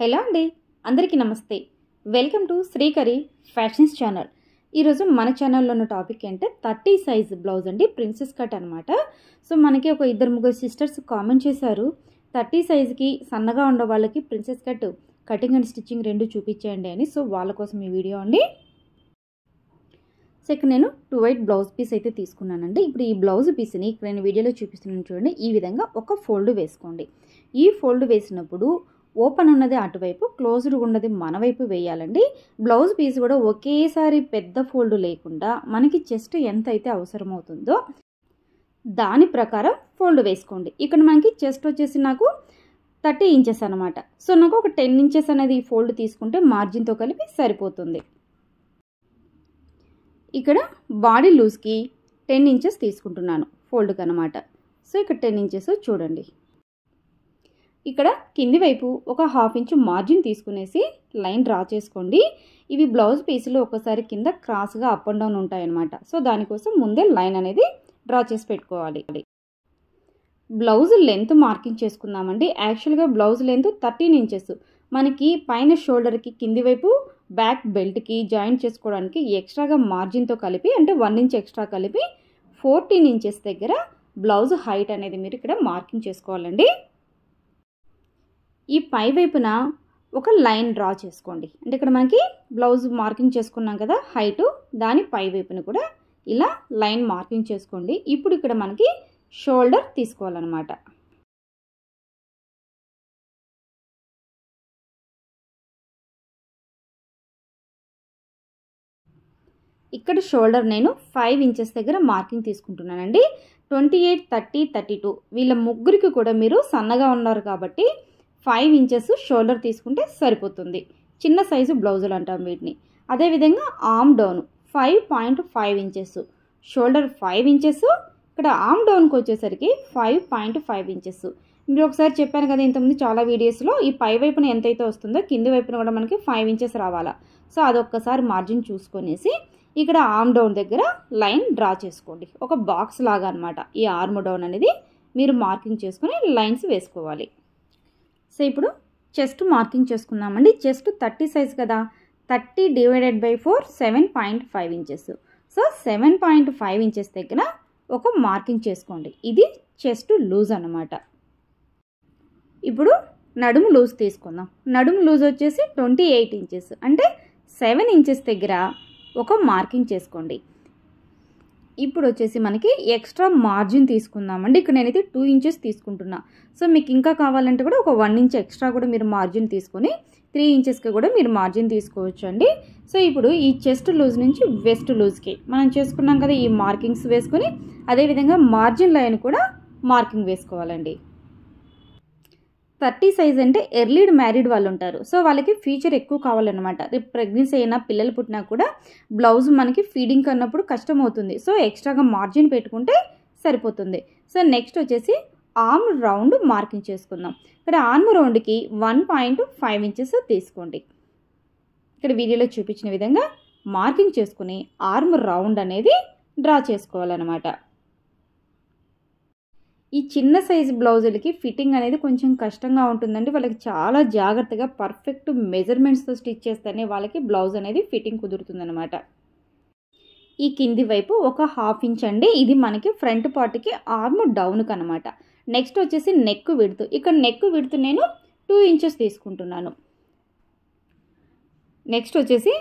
Hello అండి, అందరికీ నమస్తే. Welcome to Srikari fashions channel. ఈరోజు మన ఛానల్లో ఉన్న టాపిక్ ఏంటంటే 30 సైజ్ బ్లౌజ్ అండి, ప్రిన్సెస్ కట్ అనమాట. సో మనకి ఒక ఇద్దరు ముగ్గురు సిస్టర్స్ కామెంట్ చేశారు, 30 సైజ్కి సన్నగా ఉండే వాళ్ళకి princess cut cutting and stitching రెండు చూపించేయండి అని. సో వాళ్ళ కోసం ఈ వీడియో అండి. సో ఇక్కడ నేను 2 వైట్ బ్లౌజ్ పీస్ అయితే తీసుకున్నానండి. ఇప్పుడు ఈ బ్లౌజ్ పీస్ని ఇక్కడ నేను వీడియోలో చూపిస్తున్నాను చూడండి, ఈ విధంగా ఒక ఫోల్డ్ వేసుకోండి. ఈ ఫోల్డ్ వేసినప్పుడు ఓపెన్ ఉన్నది అటువైపు, క్లోజ్డ్ ఉన్నది మన వైపు వేయాలండి. బ్లౌజ్ పీస్ కూడా ఒకేసారి పెద్ద ఫోల్డ్ లేకుండా మనకి చెస్ట్ ఎంత అయితే అవసరమవుతుందో దాని ప్రకారం ఫోల్డ్ వేసుకోండి. ఇక్కడ మనకి చెస్ట్ వచ్చేసి నాకు 30 ఇంచెస్ అనమాట. సో నాకు ఒక 10 ఇంచెస్ అనేది ఈ ఫోల్డ్ తీసుకుంటే మార్జిన్తో కలిపి సరిపోతుంది. ఇక్కడ బాడీ లూజ్కి 10 ఇంచెస్ తీసుకుంటున్నాను ఫోల్డ్కి అనమాట. సో ఇక్కడ 10 ఇంచెస్ చూడండి. ఇక్కడ కింది వైపు ఒక 1/2 ఇంచు మార్జిన్ తీసుకునేసి లైన్ డ్రా చేసుకోండి. ఇవి బ్లౌజ్ పీసులు ఒకసారి కింద క్రాస్గా అప్ అండ్ డౌన్ ఉంటాయన్నమాట. సో దానికోసం ముందే లైన్ అనేది డ్రా చేసి పెట్టుకోవాలి. బ్లౌజ్ లెంత్ మార్కింగ్ చేసుకుందామండి. యాక్చువల్గా బ్లౌజ్ లెంత్ 13 ఇంచెస్. మనకి పైన షోల్డర్కి కింది వైపు బ్యాక్ బెల్ట్కి జాయింట్ చేసుకోవడానికి ఎక్స్ట్రాగా మార్జిన్తో కలిపి అంటే 1 ఇంచ్ ఎక్స్ట్రా కలిపి 14 ఇంచెస్ దగ్గర బ్లౌజ్ హైట్ అనేది మీరు ఇక్కడ మార్కింగ్ చేసుకోవాలండి. ఈ పై వైపున ఒక లైన్ డ్రా చేసుకోండి. అంటే ఇక్కడ మనకి బ్లౌజ్ మార్కింగ్ చేసుకున్నాం కదా హైటు, దాని పై వైపున కూడా ఇలా లైన్ మార్కింగ్ చేసుకోండి. ఇప్పుడు ఇక్కడ మనకి షోల్డర్ తీసుకోవాలన్నమాట. ఇక్కడ షోల్డర్ నేను 5 ఇంచెస్ దగ్గర మార్కింగ్ తీసుకుంటున్నానండి. 28, 30, 32 వీళ్ళ ముగ్గురికి కూడా మీరు సన్నగా ఉన్నారు కాబట్టి 5 ఇంచెస్ షోల్డర్ తీసుకుంటే సరిపోతుంది. చిన్న సైజు బ్లౌజులు అంటాం వీటిని. అదేవిధంగా arm down 5.5 inches, shoulder 5 inches, ఇక్కడ ఆర్మ్ డౌన్కి వచ్చేసరికి 5.5 ఇంచెస్. మీరు ఒకసారి చెప్పాను కదా ఇంతకుముందు చాలా వీడియోస్లో, ఈ పై వైపున ఎంతైతే వస్తుందో కింది వైపున కూడా మనకి 5 ఇంచెస్ రావాలా. సో అదొక్కసారి మార్జిన్ చూసుకొనేసి ఇక్కడ ఆర్మ్ డౌన్ దగ్గర లైన్ డ్రా చేసుకోండి. ఒక బాక్స్ లాగా అనమాట. ఈ ఆర్మ్ డౌన్ అనేది మీరు మార్కింగ్ చేసుకుని లైన్స్ వేసుకోవాలి. సో ఇప్పుడు చెస్ట్ మార్కింగ్ చేసుకుందామండి. చెస్ట్ 30 సైజ్ కదా, 30 divided by 4 7.5 inches. So 7.5 inches దగ్గర ఒక మార్కింగ్ చేసుకోండి. ఇది చెస్ట్ లూజ్ అన్నమాట. ఇప్పుడు నడుము లూజ్ తీసుకుందాం. నడుము లూజ్ వచ్చేసి 28 ఇంచెస్, అంటే 7 ఇంచెస్ దగ్గర ఒక మార్కింగ్ చేసుకోండి. ఇప్పుడు వచ్చేసి మనకి ఎక్స్ట్రా మార్జిన్ తీసుకుందామండి. ఇక్కడ నేనైతే 2 ఇంచెస్ తీసుకుంటున్నా. సో మీకు ఇంకా కావాలంటే కూడా ఒక 1 ఇంచ్ ఎక్స్ట్రా కూడా మీరు మార్జిన్ తీసుకొని 3 ఇంచెస్కి కూడా మీరు మార్జిన్ తీసుకోవచ్చు అండి. సో ఇప్పుడు ఈ చెస్ట్ లూజ్ నుంచి వెస్ట్ లూజ్కి మనం చేసుకున్నాం కదా, ఈ మార్కింగ్స్ వేసుకొని అదేవిధంగా మార్జిన్ లైన్ కూడా మార్కింగ్ వేసుకోవాలండి. 30 సైజ్ అంటే ఎర్లీడ్ మ్యారీడ్ వాళ్ళు ఉంటారు. సో వాళ్ళకి ఫీచర్ ఎక్కువ కావాలన్నమాట. రేపు ప్రెగ్నెన్సీ అయినా పిల్లలు పుట్టినా కూడా బ్లౌజ్ మనకి ఫీడింగ్ కన్నప్పుడు కష్టం అవుతుంది. సో ఎక్స్ట్రాగా మార్జిన్ పెట్టుకుంటే సరిపోతుంది. సో నెక్స్ట్ వచ్చేసి ఆర్మ్ రౌండ్ మార్కింగ్ చేసుకుందాం. ఇక్కడ ఆర్మ్ రౌండ్కి 1.5 ఇంచెస్ తీసుకోండి. ఇక్కడ వీడియోలో చూపించిన విధంగా మార్కింగ్ చేసుకుని ఆర్మ్ రౌండ్ అనేది డ్రా చేసుకోవాలన్నమాట. ఈ చిన్న సైజు బ్లౌజులకి ఫిట్టింగ్ అనేది కొంచెం కష్టంగా ఉంటుందండి. వాళ్ళకి చాలా జాగ్రత్తగా పర్ఫెక్ట్ మెజర్మెంట్స్తో స్టిచ్ చేస్తేనే వాళ్ళకి బ్లౌజ్ అనేది ఫిట్టింగ్ కుదురుతుందనమాట. ఈ కింది వైపు ఒక 1/2 ఇంచ్ అండి, ఇది మనకి ఫ్రంట్ పార్ట్కి ఆర్మ్ డౌన్కి అనమాట. నెక్స్ట్ వచ్చేసి నెక్ విడ్త్. ఇక్కడ నెక్ విడ్త్ నేను 2 ఇంచెస్ తీసుకుంటున్నాను. నెక్స్ట్ వచ్చేసి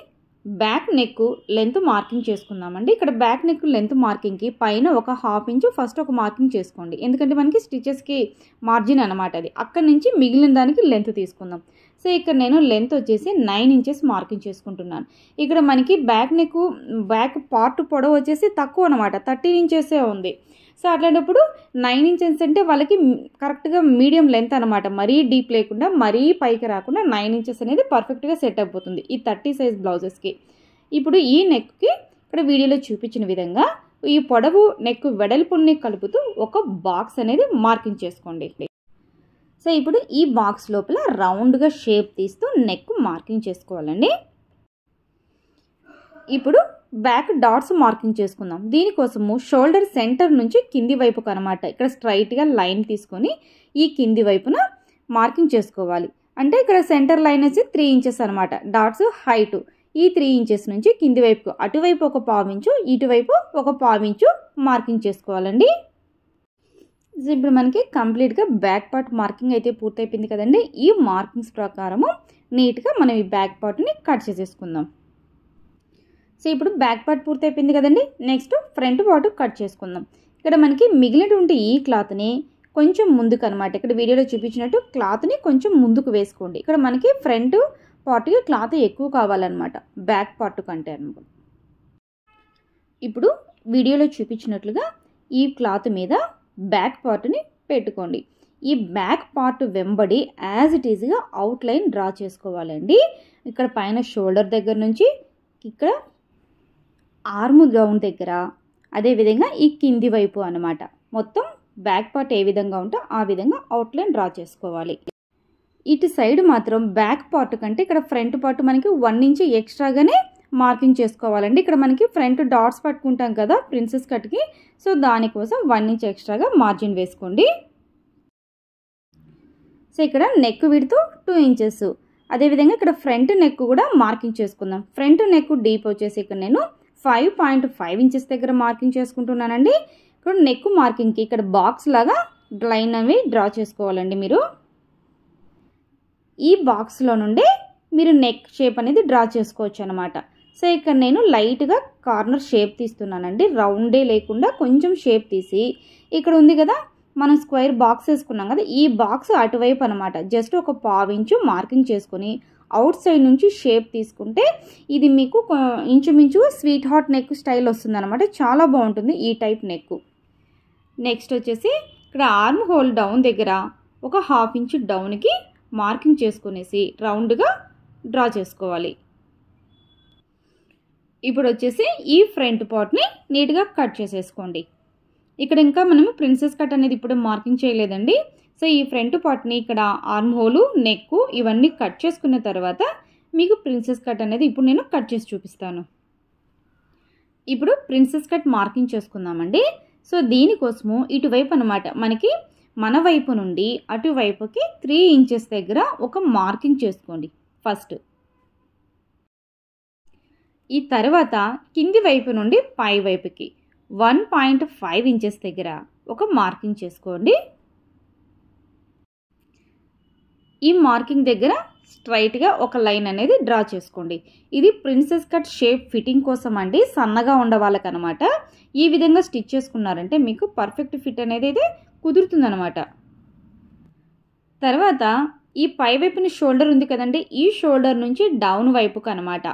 బ్యాక్ నెక్ లెంత్ మార్కింగ్ చేసుకుందామండి. ఇక్కడ బ్యాక్ నెక్ లెంత్ మార్కింగ్కి పైన ఒక 1/2 ఇంచు ఫస్ట్ ఒక మార్కింగ్ చేసుకోండి. ఎందుకంటే మనకి స్టిచెస్కి మార్జిన్ అనమాట అది. అక్కడి నుంచి మిగిలిన దానికి లెంత్ తీసుకుందాం. సో ఇక్కడ నేను లెంత్ వచ్చేసి 9 ఇంచెస్ మార్కింగ్ చేసుకుంటున్నాను. ఇక్కడ మనకి బ్యాక్ నెక్ బ్యాక్ పార్ట్ పొడవు వచ్చేసి తక్కువ అనమాట, 13 ఇంచెసే ఉంది. సో అట్లాంటప్పుడు 9 ఇంచెస్ అంటే వాళ్ళకి కరెక్ట్గా మీడియం లెంత్ అనమాట. మరీ డీప్ లేకుండా మరీ పైకి రాకుండా 9 ఇంచెస్ అనేది పర్ఫెక్ట్గా సెట్ అయిపోతుంది ఈ 30 సైజ్ బ్లౌజెస్కి. ఇప్పుడు ఈ నెక్కి ఇక్కడ వీడియోలో చూపించిన విధంగా ఈ పొడవు నెక్ వెడల్పుని కలుపుతూ ఒక బాక్స్ అనేది మార్కింగ్ చేసుకోండి. సో ఇప్పుడు ఈ బాక్స్ లోపల రౌండ్గా షేప్ తీస్తూ నెక్ మార్కింగ్ చేసుకోవాలండి. ఇప్పుడు బ్యాక్ డాట్స్ మార్కింగ్ చేసుకుందాం. దీనికోసము షోల్డర్ సెంటర్ నుంచి కింది వైపుకు అనమాట ఇక్కడ స్ట్రైట్గా లైన్ తీసుకొని ఈ కింది వైపున మార్కింగ్ చేసుకోవాలి. అంటే ఇక్కడ సెంటర్ లైన్ వచ్చి 3 ఇంచెస్ అనమాట. డాట్స్ హైట్ ఈ 3 ఇంచెస్ నుంచి కింది వైపుకు అటువైపు ఒక 1/4 ఇంచు ఇటువైపు ఒక 1/4 ఇంచు మార్కింగ్ చేసుకోవాలండి. ఇప్పుడు మనకి కంప్లీట్గా బ్యాక్ పార్ట్ మార్కింగ్ అయితే పూర్తయిపోయింది కదండి. ఈ మార్కింగ్స్ ప్రకారము నీట్గా మనం ఈ బ్యాక్ పార్ట్ని కట్ చేసేసుకుందాం. సో ఇప్పుడు బ్యాక్ పార్ట్ పూర్తయిపోయింది కదండి. నెక్స్ట్ ఫ్రంట్ పార్ట్ కట్ చేసుకుందాం. ఇక్కడ మనకి మిగిలినటువంటి ఈ క్లాత్ని కొంచెం ముందుకు అనమాట, ఇక్కడ వీడియోలో చూపించినట్టు క్లాత్ని కొంచెం ముందుకు వేసుకోండి. ఇక్కడ మనకి ఫ్రంట్ పార్ట్కి క్లాత్ ఎక్కువ కావాలన్నమాట బ్యాక్ పార్ట్ కంటే అనమాట. ఇప్పుడు వీడియోలో చూపించినట్లుగా ఈ క్లాత్ మీద బ్యాక్ పార్ట్ని పెట్టుకోండి. ఈ బ్యాక్ పార్ట్ వెంబడి యాజ్ ఇట్ ఈజ్గా అవుట్లైన్ డ్రా చేసుకోవాలండి. ఇక్కడ పైన షోల్డర్ దగ్గర నుంచి ఇక్కడ ఆర్మ్ డౌన్ దగ్గర, అదేవిధంగా ఈ కింది వైపు అనమాట. మొత్తం బ్యాక్ పార్ట్ ఏ విధంగా ఉంటే ఆ విధంగా అవుట్లైన్ డ్రా చేసుకోవాలి. ఇటు సైడ్ మాత్రం బ్యాక్ పార్ట్ కంటే ఇక్కడ ఫ్రంట్ పార్ట్ మనకి 1 ఇంచ్ ఎక్స్ట్రాగానే మార్కింగ్ చేసుకోవాలండి. ఇక్కడ మనకి ఫ్రంట్ డాట్స్ పట్టుకుంటాం కదా ప్రిన్సెస్ కట్కి, సో దానికోసం 1 ఇంచ్ ఎక్స్ట్రాగా మార్జిన్ వేసుకోండి. సో ఇక్కడ నెక్ విడ్త్ 2 ఇంచెస్, అదేవిధంగా ఇక్కడ ఫ్రంట్ నెక్ కూడా మార్కింగ్ చేసుకుందాం. ఫ్రంట్ నెక్ డీప్ వచ్చేసి ఇక్కడ నేను 5.5 ఇంచెస్ దగ్గర మార్కింగ్ చేసుకుంటున్నానండి. ఇక్కడ నెక్ మార్కింగ్కి ఇక్కడ బాక్స్ లాగా లైన్ అవి డ్రా చేసుకోవాలండి. మీరు ఈ బాక్స్లో నుండి మీరు నెక్ షేప్ అనేది డ్రా చేసుకోవచ్చు అనమాట. సో ఇక్కడ నేను లైట్గా కార్నర్ షేప్ తీస్తున్నానండి, రౌండే లేకుండా కొంచెం షేప్ తీసి, ఇక్కడ ఉంది కదా మనం స్క్వేర్ బాక్స్ వేసుకున్నాం కదా, ఈ బాక్స్ అటువైపు అనమాట జస్ట్ ఒక 1/4 ఇంచు మార్కింగ్ చేసుకొని అవుట్ సైడ్ నుంచి షేప్ తీసుకుంటే ఇది మీకు ఇంచుమించు స్వీట్ హార్ట్ నెక్ స్టైల్ వస్తుంది అనమాట. చాలా బాగుంటుంది ఈ టైప్ నెక్. నెక్స్ట్ వచ్చేసి ఇక్కడ ఆర్మ్ హోల్ డౌన్ దగ్గర ఒక 1/2 ఇంచు డౌన్కి మార్కింగ్ చేసుకునేసి రౌండ్గా డ్రా చేసుకోవాలి. ఇప్పుడు వచ్చేసి ఈ ఫ్రంట్ పార్ట్ని నీట్గా కట్ చేసేసుకోండి. ఇక్కడ ఇంకా మనము ప్రిన్సెస్ కట్ అనేది ఇప్పుడు మార్కింగ్ చేయలేదండి. సో ఈ ఫ్రంట్ పార్ట్ని ఇక్కడ ఆర్మ్ హోలు నెక్ ఇవన్నీ కట్ చేసుకున్న తర్వాత మీకు ప్రిన్సెస్ కట్ అనేది ఇప్పుడు నేను కట్ చేసి చూపిస్తాను. ఇప్పుడు ప్రిన్సెస్ కట్ మార్కింగ్ చేసుకుందామండి. సో దీనికోసము ఇటువైపు అనమాట మనకి మన వైపు నుండి అటువైపుకి 3 ఇంచెస్ దగ్గర ఒక మార్కింగ్ చేసుకోండి ఫస్ట్. ఈ తర్వాత కింది వైపు నుండి పై వైపుకి 1.5 ఇంచెస్ దగ్గర ఒక మార్కింగ్ చేసుకోండి. ఈ మార్కింగ్ దగ్గర స్ట్రైట్గా ఒక లైన్ అనేది డ్రా చేసుకోండి. ఇది ప్రిన్సెస్ కట్ షేప్ ఫిట్టింగ్ కోసం అండి, సన్నగా ఉండే వాళ్ళకనమాట. ఈ విధంగా స్టిచ్ చేసుకున్నారంటే మీకు పర్ఫెక్ట్ ఫిట్ అనేది అయితే కుదురుతుందనమాట. తర్వాత ఈ పై వైపున షోల్డర్ ఉంది కదండి, ఈ షోల్డర్ నుంచి డౌన్ వైపుకు అనమాట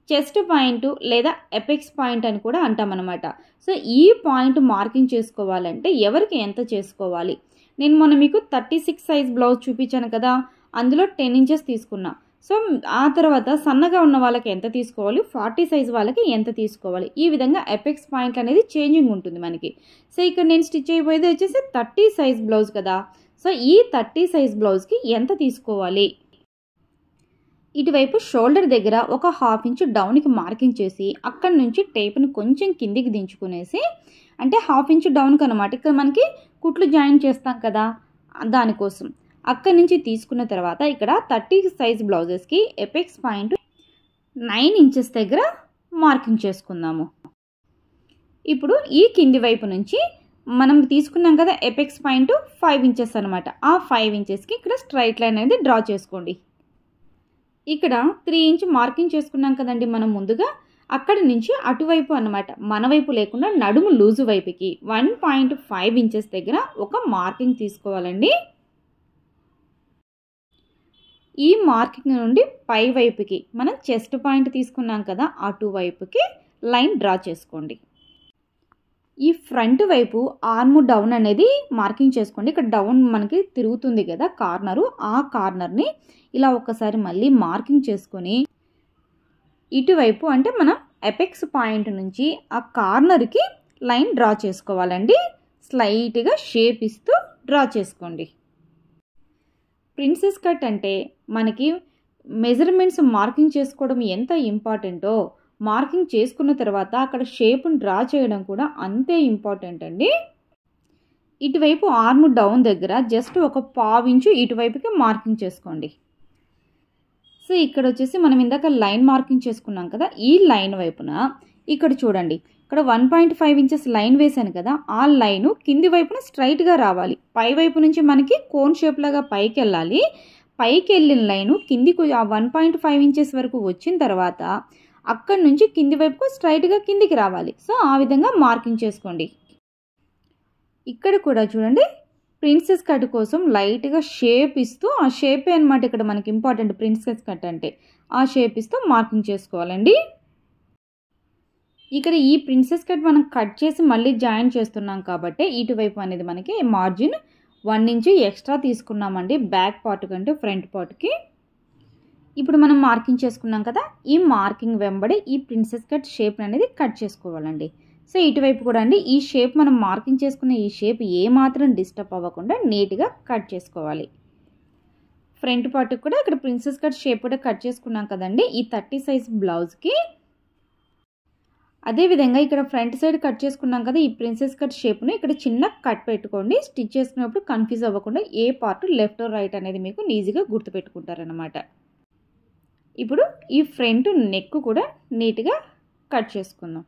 చెస్ట్ పాయింట్ లేదా ఎపెక్స్ పాయింట్ అని కూడా అంటామన్నమాట. సో ఈ పాయింట్ మార్కింగ్ చేసుకోవాలంటే ఎవరికి ఎంత చేసుకోవాలి, నేను మొన్న మీకు 36 సైజ్ బ్లౌజ్ చూపించాను కదా, అందులో 10 ఇంచెస్ తీసుకున్నా. సో ఆ తర్వాత సన్నగా ఉన్న వాళ్ళకి ఎంత తీసుకోవాలి, 40 సైజ్ వాళ్ళకి ఎంత తీసుకోవాలి, ఈ విధంగా ఎపెక్స్ పాయింట్ అనేది చేంజింగ్ ఉంటుంది మనకి. సో ఇక్కడ నేను స్టిచ్ అయిపోయేది వచ్చేసి 30 సైజ్ బ్లౌజ్ కదా, సో ఈ 30 సైజ్ బ్లౌజ్కి ఎంత తీసుకోవాలి. ఇటువైపు షోల్డర్ దగ్గర ఒక 1/2 ఇంచు డౌన్కి మార్కింగ్ చేసి అక్కడి నుంచి టేప్ని కొంచెం కిందికి దించుకునేసి, అంటే 1/2 ఇంచు డౌన్కి అనమాట. ఇక్కడ మనకి కుట్లు జాయిన్ చేస్తాం కదా దానికోసం అక్కడి నుంచి తీసుకున్న తర్వాత ఇక్కడ 30 సైజ్ బ్లౌజెస్కి ఎపెక్స్ పాయింట్ 9 ఇంచెస్ దగ్గర మార్కింగ్ చేసుకుందాము. ఇప్పుడు ఈ కింది వైపు నుంచి మనం తీసుకున్నాం కదా ఎపెక్స్ పాయింట్ 5 ఇంచెస్ అనమాట. ఆ 5 ఇంచెస్కి ఇక్కడ స్ట్రైట్ లైన్ అనేది డ్రా చేసుకోండి. ఇక్కడ 3 ఇంచ్ మార్కింగ్ చేసుకున్నాం కదండి మనం ముందుగా, అక్కడి నుంచి అటువైపు అన్నమాట, మన వైపు లేకుండా నడుము లూజు వైపుకి 1.5 ఇంచెస్ దగ్గర ఒక మార్కింగ్ తీసుకోవాలండి. ఈ మార్కింగ్ నుండి పై వైపుకి మనం చెస్ట్ పాయింట్ తీసుకున్నాం కదా అటువైపుకి లైన్ డ్రా చేసుకోండి. ఈ ఫ్రంట్ వైపు ఆర్మ్ డౌన్ అనేది మార్కింగ్ చేసుకోండి. ఇక్కడ డౌన్ మనకి తిరుగుతుంది కదా కార్నరు, ఆ కార్నర్ని ఇలా ఒక్కసారి మళ్ళీ మార్కింగ్ చేసుకొని ఇటువైపు అంటే మనం ఎపెక్స్ పాయింట్ నుంచి ఆ కార్నర్కి లైన్ డ్రా చేసుకోవాలండి. స్లైట్గా షేప్ ఇస్తూ డ్రా చేసుకోండి. ప్రిన్సెస్ కట్ అంటే మనకి మెజర్మెంట్స్ మార్కింగ్ చేసుకోవడం ఎంత ఇంపార్టెంటో, మార్కింగ్ చేసుకున్న తర్వాత అక్కడ షేప్ను డ్రా చేయడం కూడా అంతే ఇంపార్టెంట్ అండి. ఇటువైపు ఆర్మ్ డౌన్ దగ్గర జస్ట్ ఒక 1/4 ఇంచు ఇటువైపుకి మార్కింగ్ చేసుకోండి. సో ఇక్కడ వచ్చేసి మనం ఇందాక లైన్ మార్కింగ్ చేసుకున్నాం కదా, ఈ లైన్ వైపున ఇక్కడ చూడండి, ఇక్కడ 1.5 ఇంచెస్ లైన్ వేసాను కదా, ఆ లైను కింది వైపున స్ట్రైట్గా రావాలి. పై వైపు నుంచి మనకి కోన్ షేప్ లాగా పైకి వెళ్ళాలి. పైకి వెళ్ళిన లైను కిందికి ఆ 1.5 ఇంచెస్ వరకు వచ్చిన తర్వాత అక్కడి నుంచి కింది వైపుకు స్ట్రైట్గా కిందికి రావాలి. సో ఆ విధంగా మార్కింగ్ చేసుకోండి. ఇక్కడ కూడా చూడండి, ప్రిన్సెస్ కట్ కోసం లైట్గా షేప్ ఇస్తూ, ఆ షేపే అనమాట ఇక్కడ మనకి ఇంపార్టెంట్. ప్రిన్సెస్ కట్ అంటే ఆ షేప్ ఇస్తూ మార్కింగ్ చేసుకోవాలండి. ఇక్కడ ఈ ప్రిన్సెస్ కట్ మనం కట్ చేసి మళ్ళీ జాయిన్ చేస్తున్నాం కాబట్టి ఇటువైపు అనేది మనకి మార్జిన్ 1 ఇంచ్ ఎక్స్ట్రా తీసుకున్నామండి, బ్యాక్ పార్ట్ కంటే ఫ్రంట్ పార్ట్కి. ఇప్పుడు మనం మార్కింగ్ చేసుకున్నాం కదా, ఈ మార్కింగ్ వెంబడి ఈ ప్రిన్సెస్ కట్ షేప్ అనేది కట్ చేసుకోవాలండి. సో ఇటువైపు కూడా అండి, ఈ షేప్ మనం మార్కింగ్ చేసుకున్న ఈ షేప్ ఏమాత్రం డిస్టర్బ్ అవ్వకుండా నీట్గా కట్ చేసుకోవాలి. ఫ్రంట్ పార్ట్కి కూడా ఇక్కడ ప్రిన్సెస్ కట్ షేప్ కూడా కట్ చేసుకున్నాం కదండి, ఈ 30 సైజ్ బ్లౌజ్కి. అదేవిధంగా ఇక్కడ ఫ్రంట్ సైడ్ కట్ చేసుకున్నాం కదా, ఈ ప్రిన్సెస్ కట్ షేప్ను ఇక్కడ చిన్న కట్ పెట్టుకోండి. స్టిచ్ చేసుకున్నప్పుడు కన్ఫ్యూజ్ అవ్వకుండా ఏ పార్ట్ లెఫ్ట్ రైట్ అనేది మీకు ఈజీగా గుర్తుపెట్టుకుంటారనమాట. ఇప్పుడు ఈ ఫ్రంట్ నెక్ కూడా నీట్గా కట్ చేసుకుందాం.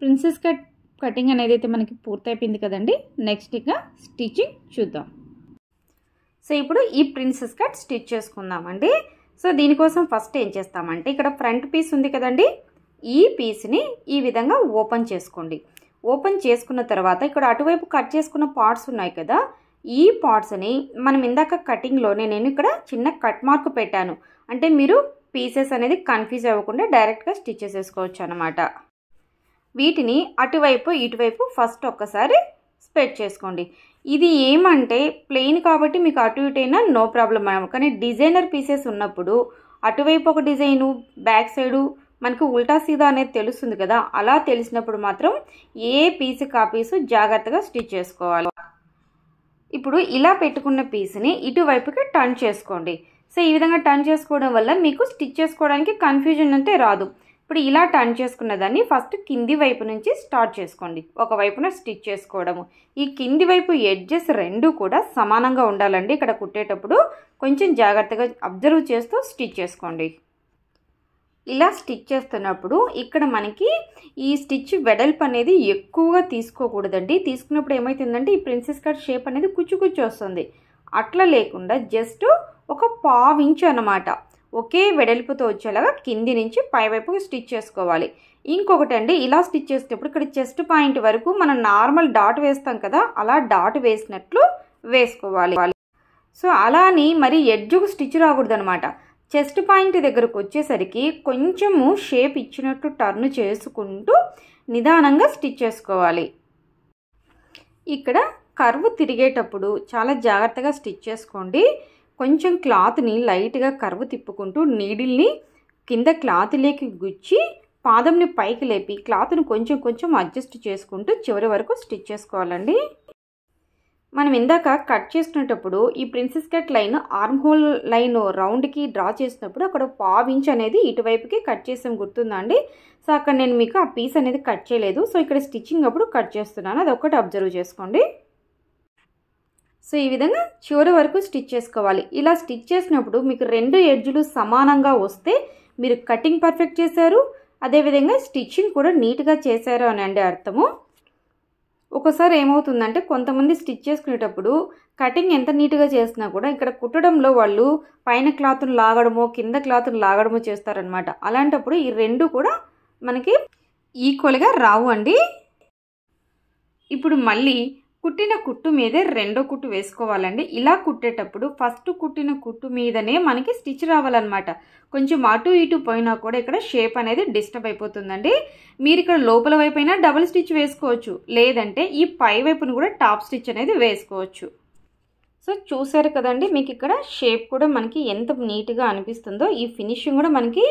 ప్రిన్సెస్ కట్ కటింగ్ అనేది అయితే మనకి పూర్తయిపోయింది కదండి. నెక్స్ట్ ఇక స్టిచ్చింగ్ చూద్దాం. సో ఇప్పుడు ఈ ప్రిన్సెస్ కట్ స్టిచ్ చేసుకుందామండి. సో దీనికోసం ఫస్ట్ ఏం చేస్తామంటే, ఇక్కడ ఫ్రంట్ పీస్ ఉంది కదండి, ఈ పీస్ని ఈ విధంగా ఓపెన్ చేసుకోండి. ఓపెన్ చేసుకున్న తర్వాత ఇక్కడ అటువైపు కట్ చేసుకున్న పార్ట్స్ ఉన్నాయి కదా, ఈ పార్ట్స్ని మనం ఇందాక కటింగ్లోనే నేను ఇక్కడ చిన్న కట్ మార్క్ పెట్టాను. అంటే మీరు పీసెస్ అనేది కన్ఫ్యూజ్ అవ్వకుండా డైరెక్ట్గా స్టిచ్ చేసేసుకోవచ్చు అనమాట. వీటిని అటువైపు ఇటువైపు ఫస్ట్ ఒక్కసారి స్ప్రెడ్ చేసుకోండి. ఇది ఏమంటే ప్లెయిన్ కాబట్టి మీకు అటు ఇటైనా నో ప్రాబ్లం మేడం. కానీ డిజైనర్ పీసెస్ ఉన్నప్పుడు అటువైపు ఒక డిజైను, బ్యాక్ సైడు మనకు ఉల్టా సీదా అనేది తెలుస్తుంది కదా, అలా తెలిసినప్పుడు మాత్రం ఏ పీస్ ఆ పీసు జాగ్రత్తగా స్టిచ్ చేసుకోవాలి. ఇప్పుడు ఇలా పెట్టుకున్న పీస్ని ఇటువైపుకి టర్న్ చేసుకోండి. సో ఈ విధంగా టర్న్ చేసుకోవడం వల్ల మీకు స్టిచ్ చేసుకోవడానికి కన్ఫ్యూజన్ అంటే రాదు. ఇప్పుడు ఇలా టర్న్ చేసుకున్న దాన్ని ఫస్ట్ కింది వైపు నుంచి స్టార్ట్ చేసుకోండి, ఒకవైపున స్టిచ్ చేసుకోవడము. ఈ కింది వైపు ఎడ్జెస్ రెండు కూడా సమానంగా ఉండాలండి. ఇక్కడ కుట్టేటప్పుడు కొంచెం జాగ్రత్తగా అబ్జర్వ్ చేస్తూ స్టిచ్ చేసుకోండి. ఇలా స్టిచ్ చేస్తున్నప్పుడు ఇక్కడ మనకి ఈ స్టిచ్ వెడల్పు అనేది ఎక్కువగా తీసుకోకూడదండి. తీసుకున్నప్పుడు ఏమవుతుందంటే ఈ ప్రిన్సెస్ కట్ షేప్ అనేది కుచ్చు వస్తుంది. అట్లా లేకుండా జస్ట్ ఒక 1/2 ఇంచు అన్నమాట ఒకే వెడల్పుతో వచ్చేలాగా కింది నుంచి పై వైపుకి స్టిచ్ చేసుకోవాలి. ఇంకొకటి అండి, ఇలా స్టిచ్ చేసేటప్పుడు ఇక్కడ చెస్ట్ పాయింట్ వరకు మనం నార్మల్ డాట్ వేస్తాం కదా, అలా డాట్ వేసినట్లు వేసుకోవాలి. సో అలా అని మరి ఎడ్జ్కు స్టిచ్ రాకూడదు అనమాట. చెస్ట్ పాయింట్ దగ్గరకు వచ్చేసరికి కొంచెము షేప్ ఇచ్చినట్టు టర్న్ చేసుకుంటూ నిదానంగా స్టిచ్ చేసుకోవాలి. ఇక్కడ కర్వ్ తిరిగేటప్పుడు చాలా జాగ్రత్తగా స్టిచ్ చేసుకోండి. కొంచెం క్లాత్ని లైట్గా కర్వ్ తిప్పుకుంటూ నీడిల్ని కింద క్లాత్లోకి గుచ్చి పాదంని పైకి లేపి క్లాత్ని కొంచెం అడ్జస్ట్ చేసుకుంటూ చివరి వరకు స్టిచ్ చేసుకోవాలండి. మనం ఇందాక కట్ చేసుకునేటప్పుడు ఈ princess cut line armhole line రౌండ్కి డ్రా చేసినప్పుడు అక్కడ 1/2 ఇంచ్ అనేది ఇటువైపుకి కట్ చేసాం, గుర్తుందా అండి? సో అక్కడ నేను మీకు ఆ పీస్ అనేది కట్ చేయలేదు. సో ఇక్కడ స్టిచ్చింగ్ అప్పుడు కట్ చేస్తున్నాను, అది ఒక్కటి అబ్జర్వ్ చేసుకోండి. సో ఈ విధంగా చివరి వరకు స్టిచ్ చేసుకోవాలి. ఇలా స్టిచ్ చేసినప్పుడు మీకు 2 ఎడ్జులు సమానంగా వస్తే మీరు కటింగ్ పర్ఫెక్ట్ చేశారు, అదేవిధంగా స్టిచ్చింగ్ కూడా నీట్గా చేశారు అని అంటే అర్థము. ఒకసారి ఏమవుతుందంటే కొంతమంది స్టిచ్ చేసుకునేటప్పుడు కటింగ్ ఎంత నీట్గా చేసినా కూడా ఇక్కడ కుట్టడంలో వాళ్ళు పైన క్లాత్ను లాగడమో కింద క్లాత్ను లాగడమో చేస్తారనమాట. అలాంటప్పుడు ఈ 2 కూడా మనకి ఈక్వల్గా రావు అండి. ఇప్పుడు మళ్ళీ కుట్టిన కుట్టు మీదే రెండో కుట్టు వేసుకోవాలండి. ఇలా కుట్టేటప్పుడు ఫస్ట్ కుట్టిన కుట్టు మీదనే మనకి స్టిచ్ రావాలన్నమాట. కొంచెం అటు ఇటు పోయినా కూడా ఇక్కడ షేప్ అనేది డిస్టర్బ్ అయిపోతుందండి. మీరు ఇక్కడ లోపల వైపు అయినా డబుల్ స్టిచ్ వేసుకోవచ్చు, లేదంటే ఈ పై వైపును కూడా టాప్ స్టిచ్ అనేది వేసుకోవచ్చు. సో చూసారు కదండి, మీకు ఇక్కడ షేప్ కూడా మనకి ఎంత నీట్గా అనిపిస్తుందో. ఈ ఫినిషింగ్ కూడా మనకి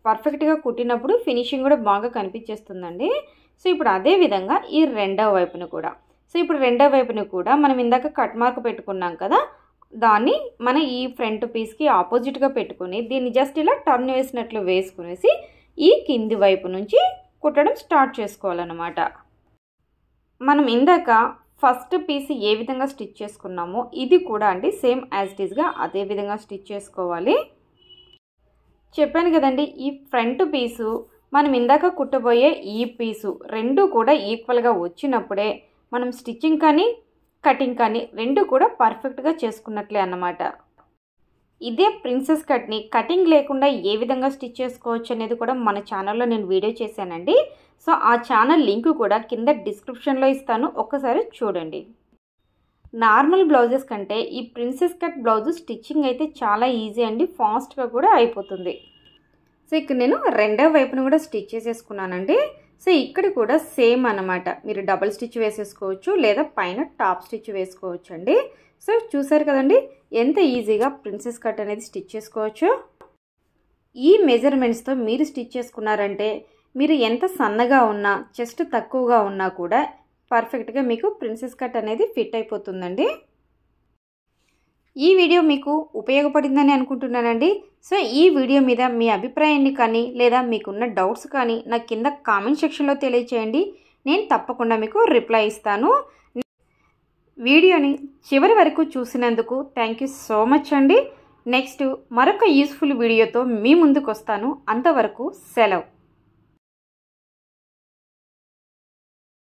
పర్ఫెక్ట్గా కుట్టినప్పుడు ఫినిషింగ్ కూడా బాగా కనిపించేస్తుందండి. సో ఇప్పుడు అదే విధంగా ఈ రెండవ వైపును కూడా, సో ఇప్పుడు రెండో వైపుని కూడా మనం ఇందాక కట్ మార్క్ పెట్టుకున్నాం కదా, దాన్ని మన ఈ ఫ్రంట్ పీస్కి ఆపోజిట్గా పెట్టుకొని దీన్ని జస్ట్ ఇలా టర్న్ వేసినట్లు వేసుకునేసి ఈ కింది వైపు నుంచి కుట్టడం స్టార్ట్ చేసుకోవాలన్నమాట. మనం ఇందాక ఫస్ట్ పీస్ ఏ విధంగా స్టిచ్ చేసుకున్నామో ఇది కూడా అండి సేమ్ యాజ్ ఇట్ ఈస్గా అదే విధంగా స్టిచ్ చేసుకోవాలి. చెప్పాను కదండి, ఈ ఫ్రంట్ పీసు మనం ఇందాక కుట్టబోయే ఈ పీసు రెండు కూడా ఈక్వల్గా వచ్చినప్పుడే మనం స్టిచ్చింగ్ కానీ కటింగ్ కానీ రెండు కూడా పర్ఫెక్ట్గా చేసుకున్నట్లే అన్నమాట. ఇదే ప్రిన్సెస్ కట్ని కటింగ్ లేకుండా ఏ విధంగా స్టిచ్ చేసుకోవచ్చు అనేది కూడా మన ఛానల్లో నేను వీడియో చేశానండి. సో ఆ ఛానల్ లింక్ కూడా కింద డిస్క్రిప్షన్లో ఇస్తాను, ఒక్కసారి చూడండి. నార్మల్ బ్లౌజెస్ కంటే ఈ ప్రిన్సెస్ కట్ బ్లౌజ్ స్టిచ్చింగ్ అయితే చాలా ఈజీ అండి, ఫాస్ట్గా కూడా అయిపోతుంది. సో ఇక్కడ నేను రెండో వైపును కూడా స్టిచ్ చేసేసుకున్నానండి. సో ఇక్కడ కూడా సేమ్ అన్నమాట, మీరు డబుల్ స్టిచ్ వేసేసుకోవచ్చు లేదా పైన టాప్ స్టిచ్ వేసుకోవచ్చు అండి. సో చూసారు కదండి ఎంత ఈజీగా ప్రిన్సెస్ కట్ అనేది స్టిచ్ చేసుకోవచ్చు. ఈ మెజర్మెంట్స్తో మీరు స్టిచ్ చేసుకున్నారంటే మీరు ఎంత సన్నగా ఉన్నా చెస్ట్ తక్కువగా ఉన్నా కూడా పర్ఫెక్ట్గా మీకు ప్రిన్సెస్ కట్ అనేది ఫిట్ అయిపోతుందండి. ఈ వీడియో మీకు ఉపయోగపడిందని అనుకుంటున్నానండి. సో ఈ వీడియో మీద మీ అభిప్రాయాన్ని కానీ లేదా మీకున్న డౌట్స్ కానీ నాకు కింద కామెంట్ సెక్షన్లో తెలియచేయండి, నేను తప్పకుండా మీకు రిప్లై ఇస్తాను. వీడియోని చివరి వరకు చూసినందుకు థ్యాంక్ యూ సో మచ్ అండి. నెక్స్ట్ మరొక యూస్ఫుల్ వీడియోతో మీ ముందుకు వస్తాను. అంతవరకు సెలవు.